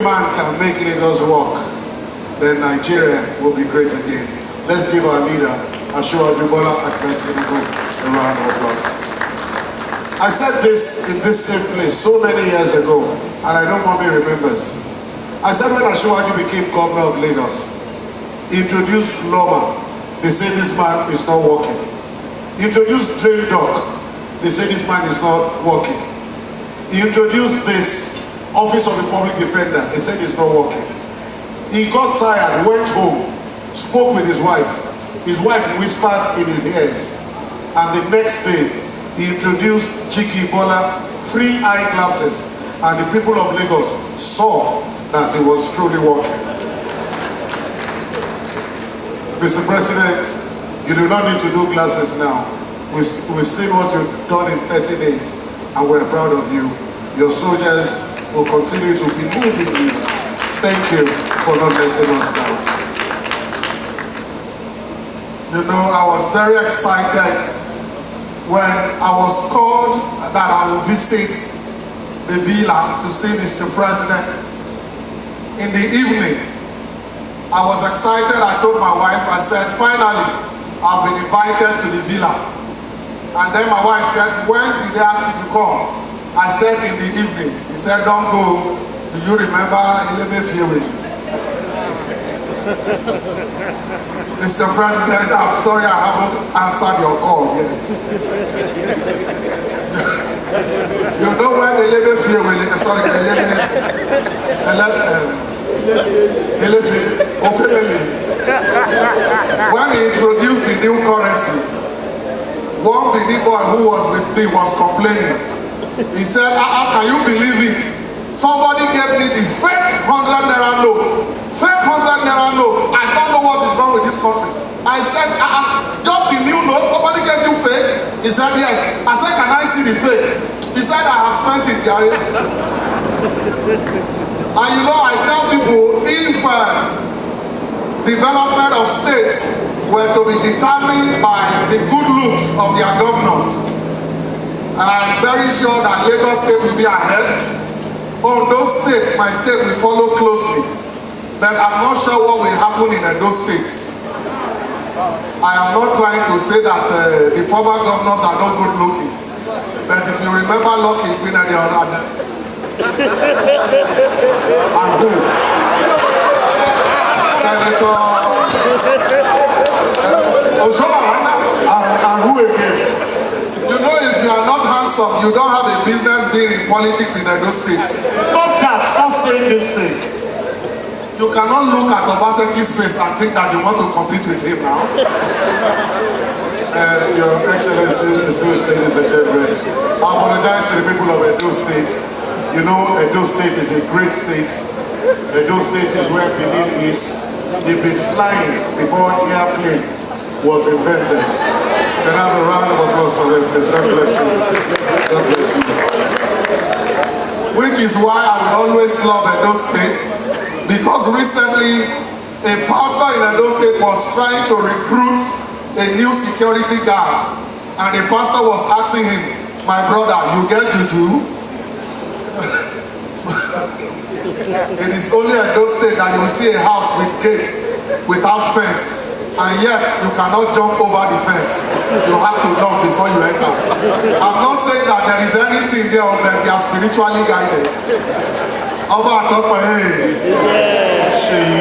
man can make Lagos work, then Nigeria will be great again. Let's give our leader, Asiwaju Bola Ahmed Tinubu, a round of applause. I said this in this same place so many years ago, and I know mommy remembers. I said when Asiwaju became governor of Lagos, he introduced Loma. They say this man is not working. He introduced Drain Dock. They say this man is not working. He introduced this Office of the Public Defender. They said it's not working. He got tired, went home, spoke with his wife. His wife whispered in his ears. And the next day, he introduced Chiki Bola free eyeglasses. And the people of Lagos saw that he was truly working. Mr. President, you do not need to do glasses now. We've seen what you've done in 30 days, and we're proud of you. Your soldiers will continue to believe in you. Thank you for not letting us down. You know, I was very excited when I was called that I will visit the villa to see Mr. President. In the evening, I was excited. I told my wife, I said, finally, I've been invited to the villa. And then my wife said, when did they ask you to come? I said, in the evening. He said, don't go. Do you remember Eleme? Mr. President, I'm sorry I haven't answered your call yet. You know when Eleme, sorry, when he introduced the new currency, one Benin boy who was with me was complaining. He said, can you believe it? Somebody gave me the fake 100 naira note. Fake 100 naira note. I don't know what is wrong with this country. I said, just the new note, somebody gave you fake? He said, yes. I said, can I see the fake? He said, I have spent it, Gary. And you know, I tell people, if development of states were to be determined by the good looks of their governors, I'm very sure that Lagos State will be ahead. Ondo State, my state, will follow closely. But I'm not sure what will happen in those states. I am not trying to say that the former governors are not good looking. But if you remember Lucky, been at the other. And who? Senator Oshoma. And who again? You know, if you are not handsome, you don't have a business being in politics in those states. Stop that. Stop saying this thing. You cannot look at Obasanjo's face and think that you want to compete with him now. Your Excellency, distinguished ladies and gentlemen, I apologize to the people of Edo State. You know, Edo State is a great state. Edo State is where Benin is. They've been flying before airplane was invented. Can I have a round of applause for them, please? God bless you. God bless you. Which is why I will always love Edo State, because recently a pastor in Edo State was trying to recruit a new security guard, and the pastor was asking him, my brother, you get juju? It is only Edo State that you will see a house with gates, without fence. And yet, you cannot jump over the fence. You have to knock before you enter. I'm not saying that there is anything there, but they are spiritually guided. Oba Atokpa, hey.